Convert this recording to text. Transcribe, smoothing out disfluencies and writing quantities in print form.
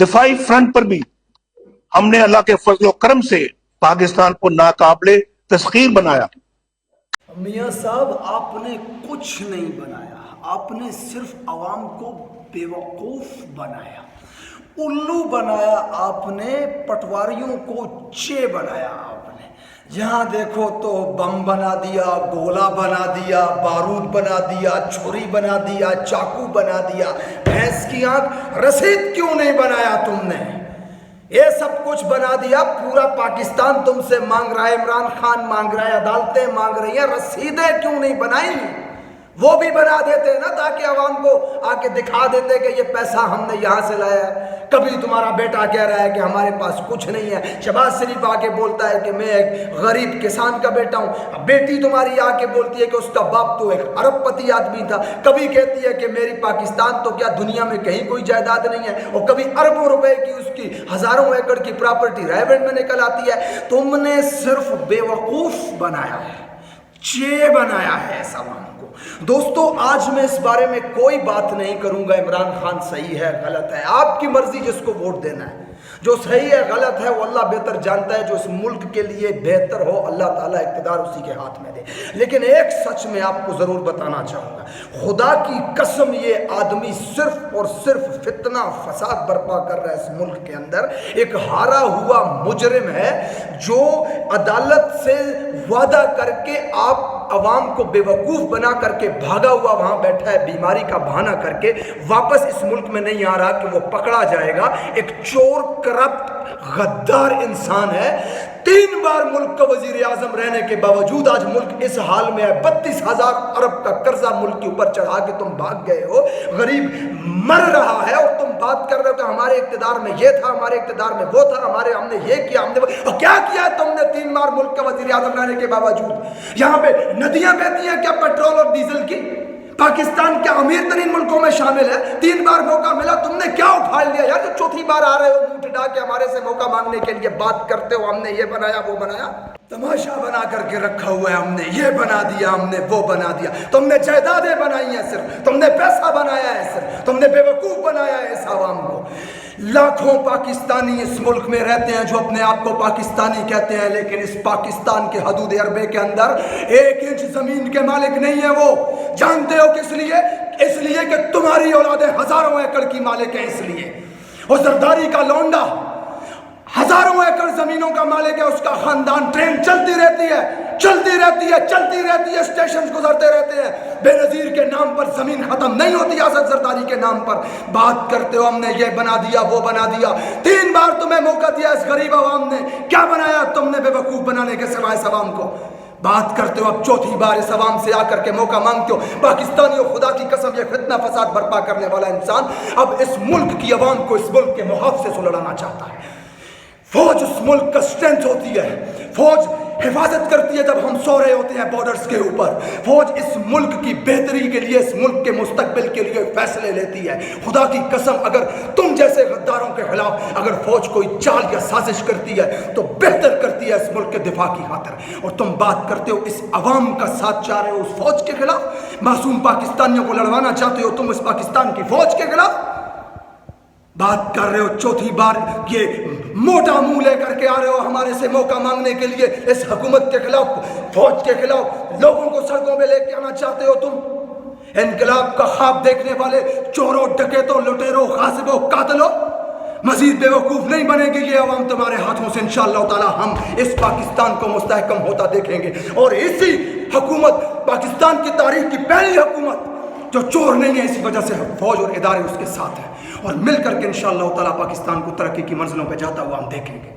دفاعی فرنٹ پر بھی ہم نے اللہ کے فضل و کرم سے پاکستان کو ناقابل تسخیر بنایا۔ میاں صاحب آپ نے کچھ نہیں بنایا، آپ نے صرف عوام کو بیوقوف بنایا، الو بنایا، آپ نے پٹواریوں کو چے بنایا، آپ نے جہاں دیکھو تو بم بنا دیا، گولا بنا دیا، بارود بنا دیا، چھری بنا دیا، چاقو بنا دیا، بھینس کی آنکھ، رسید کیوں نہیں بنایا تم نے؟ یہ سب کچھ بنا دیا، پورا پاکستان تم سے مانگ رہا ہے، عمران خان مانگ رہا ہے، عدالتیں مانگ رہی ہیں، رسیدیں کیوں نہیں بنائی؟ وہ بھی بنا دیتے نا تاکہ عوام کو آ کے دکھا دیتے کہ یہ پیسہ ہم نے یہاں سے لایا ہے۔ کبھی تمہارا بیٹا کہہ رہا ہے کہ ہمارے پاس کچھ نہیں ہے، شہباز شریف آ کے بولتا ہے کہ میں ایک غریب کسان کا بیٹا ہوں، بیٹی تمہاری آ کے بولتی ہے کہ اس کا باپ تو ایک ارب پتی آدمی تھا، کبھی کہتی ہے کہ میری پاکستان تو کیا دنیا میں کہیں کوئی جائیداد نہیں ہے، اور کبھی اربوں روپے کی اس کی ہزاروں ایکڑ کی پراپرٹی رائے میں نکل آتی ہے۔ تم نے صرف بیوقوف بنایا ہے، چے بنایا ہے اس عوام کو۔ دوستو آج میں اس بارے میں کوئی بات نہیں کروں گا عمران خان صحیح ہے غلط ہے، آپ کی مرضی جس کو ووٹ دینا ہے، جو صحیح ہے غلط ہے وہ اللہ بہتر جانتا ہے، جو اس ملک کے لیے بہتر ہو اللہ تعالیٰ اقتدار اسی کے ہاتھ میں دے۔ لیکن ایک سچ میں آپ کو ضرور بتانا چاہوں گا، خدا کی قسم یہ آدمی صرف اور صرف فتنہ فساد برپا کر رہا ہے اس ملک کے اندر، ایک ہارا ہوا مجرم ہے جو عدالت سے وعدہ کر کے آپ عوام کو بیوقوف بنا کر کے بھاگا ہوا وہاں بیٹھا ہے، بیماری کا بہانہ کر کے واپس اس ملک میں نہیں آ رہا کہ وہ پکڑا جائے گا۔ ایک چور، کرپٹ، غدار انسان ہے، 3 بار ملک کا وزیر اعظم رہنے کے باوجود آج ملک اس حال میں ہے، 32,000 ارب کا قرضہ ملک کے اوپر چڑھا کے تم بھاگ گئے ہو، غریب مر رہا ہے اور تم بات کر رہے ہو کہ ہمارے اقتدار میں یہ تھا، ہمارے اقتدار میں وہ تھا، ہم نے یہ کیا، ہم نے اور کیا کیا تم نے 3 بار ملک کا وزیر اعظم رہنے کے باوجود؟ یہاں پہ ندیاں بہتی ہیں کیا پیٹرول اور ڈیزل کی؟ پاکستان کیا امیر ترین ملکوں میں شامل ہے؟ 3 بار موقع ملا، تم نے کیا اٹھا لیا یار؟ جو چوتھی بار آ رہے ہو منہ ٹھڈا کے ہمارے سے موقع مانگنے کے لیے بات کرتے ہو، ہم نے یہ بنایا وہ بنایا، تماشا بنا کر کے رکھا ہوا ہے، ہم نے یہ بنا دیا، ہم نے وہ بنا دیا۔ تم نے جائیدادیں بنائی ہیں صرف، تم نے پیسہ بنایا ہے صرف، تم نے بیوقوف بنایا ہے اس عوام کو۔ لاکھوں پاکستانی اس ملک میں رہتے ہیں جو اپنے آپ کو پاکستانی کہتے ہیں، لیکن اس پاکستان کے حدود عربے کے اندر 1 انچ زمین کے مالک نہیں ہیں۔ وہ جانتے ہو کس لیے؟ اس لیے کہ تمہاری اولادیں ہزاروں ایکڑ کی مالک ہیں، اس لیے۔ اور زرداری کا لونڈا ہزاروں ایکڑ زمینوں کا مالک ہے، اس کا خاندان، ٹرین چلتی رہتی ہے، چلتی رہتی ہے، چلتی رہتی ہے، اسٹیشنز گزرتے رہتے ہیں، بے نظیر کے نام پر زمین ختم نہیں ہوتی، آزاد زرداری کے نام پر بات کرتے ہو ہم نے یہ بنا دیا وہ بنا دیا۔ 3 بار تمہیں موقع دیا اس غریب عوام نے، کیا بنایا تم نے بیوقوف بنانے کے سوائے اس عوام کو؟ بات کرتے ہو اب چوتھی بار اس عوام سے آ کر کے موقع مانگتے ہو۔ پاکستانیوں خدا کی قسم یہ فتنہ فساد برپا کرنے والا انسان اب اس ملک کی عوام کو اس ملک کے محافظے سے لڑانا چاہتا ہے۔ فوج اس ملک کا سٹرینتھ ہوتی ہے، فوج حفاظت کرتی ہے جب ہم سو رہے ہوتے ہیں بارڈرز کے اوپر، فوج اس ملک کی بہتری کے لیے، اس ملک کے مستقبل کے لیے فیصلے لیتی ہے۔ خدا کی قسم اگر تم جیسے غداروں کے خلاف اگر فوج کوئی چال یا سازش کرتی ہے تو بہتر کرتی ہے اس ملک کے دفاع کی خاطر، اور تم بات کرتے ہو اس عوام کا ساتھ چاہ رہے ہو اس فوج کے خلاف، معصوم پاکستانیوں کو لڑوانا چاہتے ہو تم اس پاکستان کی فوج کے خلاف، بات کر رہے ہو چوتھی بار یہ موٹا منہ لے کر کے آ رہے ہو ہمارے سے موقع مانگنے کے لیے اس حکومت کے خلاف، فوج کے خلاف، لوگوں کو سڑکوں پہ لے کے آنا چاہتے ہو تم، انقلاب کا خواب دیکھنے والے چوروں، ڈکیتوں، لٹیروں، غاصبوں، قاتلوں، مزید بیوقوف نہیں بنے گی یہ عوام تمہارے ہاتھوں سے۔ انشاءاللہ تعالی ہم اس پاکستان کو مستحکم ہوتا دیکھیں گے، اور اسی حکومت، پاکستان کی تاریخ کی پہلی حکومت جو چور نہیں ہے، اسی وجہ سے فوج اور ادارے اس کے ساتھ ہیں، اور مل کر کے انشاءاللہ تعالی پاکستان کو ترقی کی منزلوں پہ جاتا ہوا ہم دیکھیں گے۔